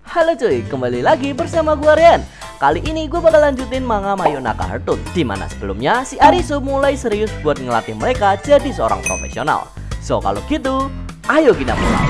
Halo cuy, kembali lagi bersama gua Rian. Kali ini gue bakal lanjutin manga Mayonaka Heartthrob, dimana sebelumnya si Arisu mulai serius buat ngelatih mereka jadi seorang profesional. So kalau gitu, ayo kita mulai.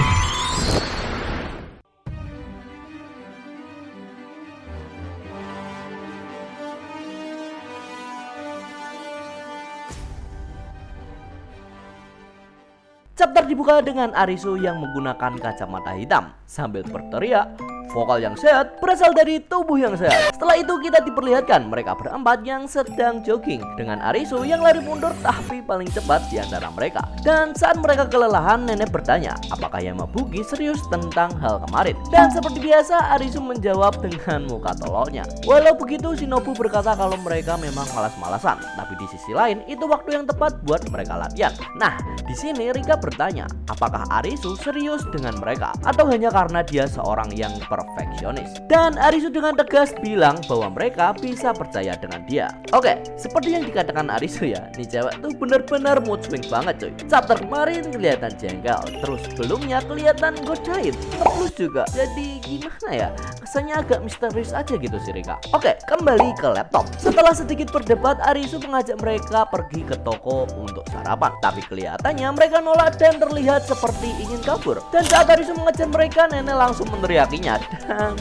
Chapter dibuka dengan Arisu yang menggunakan kacamata hitam sambil berteriak, "Vokal yang sehat berasal dari tubuh yang sehat." Setelah itu kita diperlihatkan mereka berempat yang sedang jogging dengan Arisu yang lari mundur tapi paling cepat di antara mereka. Dan saat mereka kelelahan, nenek bertanya apakah Yamabuki serius tentang hal kemarin. Dan seperti biasa Arisu menjawab dengan muka tololnya. Walau begitu Shinobu berkata kalau mereka memang malas-malasan, tapi di sisi lain itu waktu yang tepat buat mereka latihan. Nah, di sini Rika bertanya apakah Arisu serius dengan mereka atau hanya karena dia seorang yang perfeksionis. Dan Arisu dengan tegas bilang bahwa mereka bisa percaya dengan dia. Oke, seperti yang dikatakan Arisu ya, nih cewek tuh bener-bener mood swing banget cuy. Chapter kemarin kelihatan jengkel, terus sebelumnya kelihatan godain, terus juga jadi gimana ya, kesannya agak misterius aja gitu si Rika. Oke, kembali ke laptop. Setelah sedikit berdebat, Arisu mengajak mereka pergi ke toko untuk sarapan, tapi kelihatannya mereka nolak dan terlihat seperti ingin kabur. Dan saat Arisu mengejar mereka, nenek langsung meneriakinya dan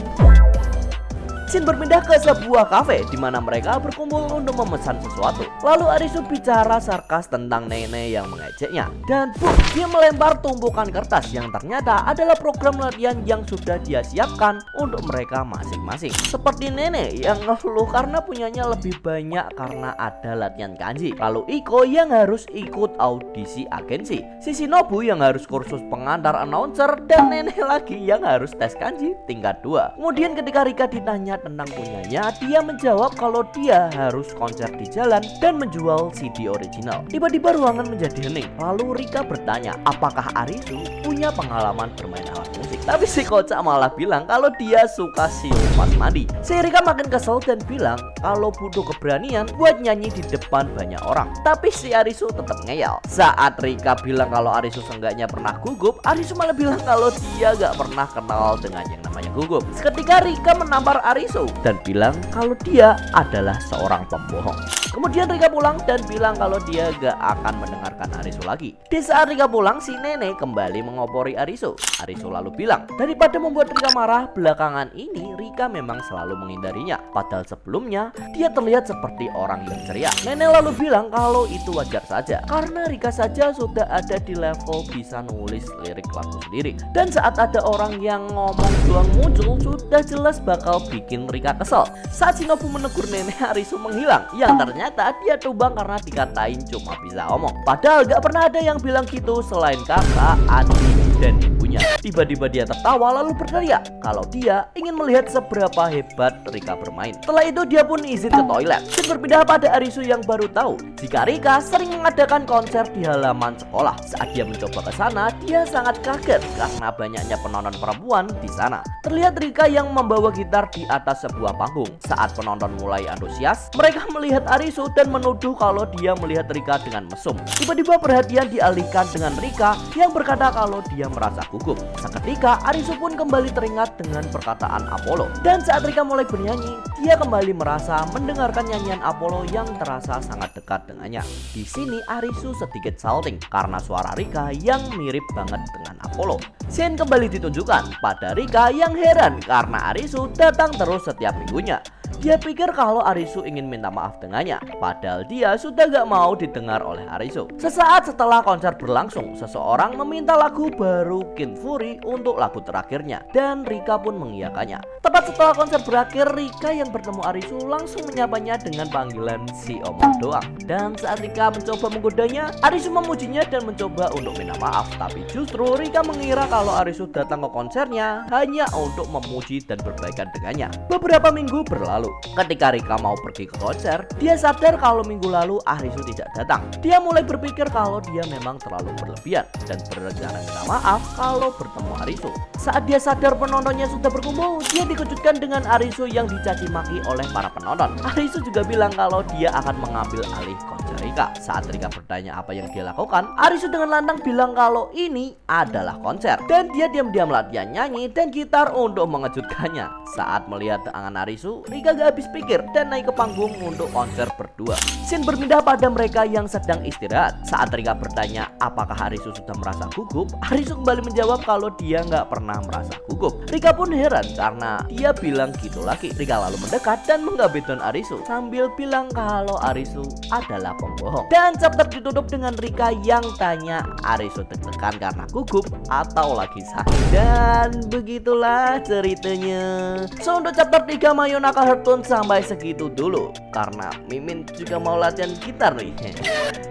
scene berpindah ke sebuah kafe di mana mereka berkumpul untuk memesan sesuatu. Lalu Arisu bicara sarkas tentang nenek yang mengejeknya. Dan boom, dia melempar tumpukan kertas yang ternyata adalah program latihan yang sudah dia siapkan untuk mereka masing-masing. Seperti nenek yang ngeluh karena punyanya lebih banyak karena ada latihan kanji. Lalu Iko yang harus ikut audisi agensi. Si Shinobu yang harus kursus pengantar announcer. Dan nenek lagi yang harus tes kanji tingkat 2. Kemudian ketika Rika ditanya tentang punyanya, dia menjawab kalau dia harus konser di jalan dan menjual CD original. Tiba-tiba ruangan menjadi hening. Lalu Rika bertanya apakah Arisu punya pengalaman bermain alat musik. Tapi si kocak malah bilang kalau dia suka siul pas mandi. Si Rika makin kesel dan bilang kalau butuh keberanian buat nyanyi di depan banyak orang. Tapi si Arisu tetap ngeyel. Saat Rika bilang kalau Arisu seenggaknya pernah gugup, Arisu malah bilang kalau dia gak pernah kenal dengan yang namanya gugup. Seketika Rika menampar Arisu dan bilang kalau dia adalah seorang pembohong. Kemudian Rika pulang dan bilang kalau dia gak akan mendengarkan Arisu lagi. Di saat Rika pulang, si nenek kembali mengopori Arisu. Arisu lalu bilang, daripada membuat Rika marah, belakangan ini Rika memang selalu menghindarinya. Padahal sebelumnya dia terlihat seperti orang yang ceria. Nenek lalu bilang kalau itu wajar saja, karena Rika saja sudah ada di level bisa nulis lirik lagu sendiri. Dan saat ada orang yang ngomong doang muncul, sudah jelas bakal bikin Rika kesel. Saat Shinobu menegur nenek, Arisu menghilang. Yang ternyata dia tumbang karena dikatain cuma bisa omong. Padahal gak pernah ada yang bilang gitu selain kakak, adik, dan ibunya. Tiba-tiba dia tertawa lalu berteriak kalau dia ingin melihat seberapa hebat Rika bermain. Setelah itu dia pun izin ke toilet. Scene berpindah pada Arisu yang baru tahu jika Rika sering mengadakan konser di halaman sekolah. Saat dia mencoba ke sana, dia sangat kaget karena banyaknya penonton perempuan di sana. Terlihat Rika yang membawa gitar di atas sebuah panggung. Saat penonton mulai antusias, mereka melihat Arisu dan menuduh kalau dia melihat Rika dengan mesum. Tiba-tiba perhatian dialihkan dengan Rika yang berkata kalau dia merasa gugup. Seketika Arisu pun kembali teringat dengan perkataan Apollo. Dan saat Rika mulai bernyanyi, dia kembali merasa mendengarkan nyanyian Apollo yang terasa sangat dekat dengannya. Di sini Arisu sedikit salting karena suara Rika yang mirip banget dengan Apollo. Scene kembali ditunjukkan pada Rika yang heran karena Arisu datang terus setiap minggunya. Dia pikir kalau Arisu ingin minta maaf dengannya, padahal dia sudah gak mau didengar oleh Arisu. Sesaat setelah konser berlangsung, seseorang meminta lagu baru King Fury untuk lagu terakhirnya, dan Rika pun mengiyakannya. Tepat setelah konser berakhir, Rika yang bertemu Arisu langsung menyapanya dengan panggilan si omong doang. Dan saat Rika mencoba menggodanya, Arisu memujinya dan mencoba untuk minta maaf. Tapi justru Rika mengira kalau Arisu datang ke konsernya hanya untuk memuji dan berbaikan dengannya. Beberapa minggu berlalu. Ketika Rika mau pergi ke konser, dia sadar kalau minggu lalu Arisu tidak datang. Dia mulai berpikir kalau dia memang terlalu berlebihan dan berencana minta maaf kalau bertemu Arisu. Saat dia sadar penontonnya sudah berkumpul, dia dikejutkan dengan Arisu yang dicaci maki oleh para penonton. Arisu juga bilang kalau dia akan mengambil alih konser Rika. Saat Rika bertanya apa yang dia lakukan, Arisu dengan lantang bilang kalau ini adalah konser. Dan dia diam-diam latihan nyanyi dan gitar untuk mengejutkannya. Saat melihat tangan Arisu, Rika gak habis pikir dan naik ke panggung untuk konser berdua. Scene berpindah pada mereka yang sedang istirahat. Saat Rika bertanya apakah Arisu sudah merasa gugup, Arisu kembali menjawab kalau dia nggak pernah merasa gugup. Rika pun heran karena dia bilang gitu lagi. Rika lalu mendekat dan menggabitkan Arisu sambil bilang kalau Arisu adalah pembohong. Dan chapter ditutup dengan Rika yang tanya Arisu deg-degan karena gugup atau lagi sakit. Dan begitulah ceritanya. So untuk chapter 3 Mayonaka Hearthstone sampai segitu dulu karena Mimin juga mau latihan gitar nih.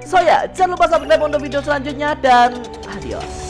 So ya, jangan lupa subscribe untuk video selanjutnya dan adios.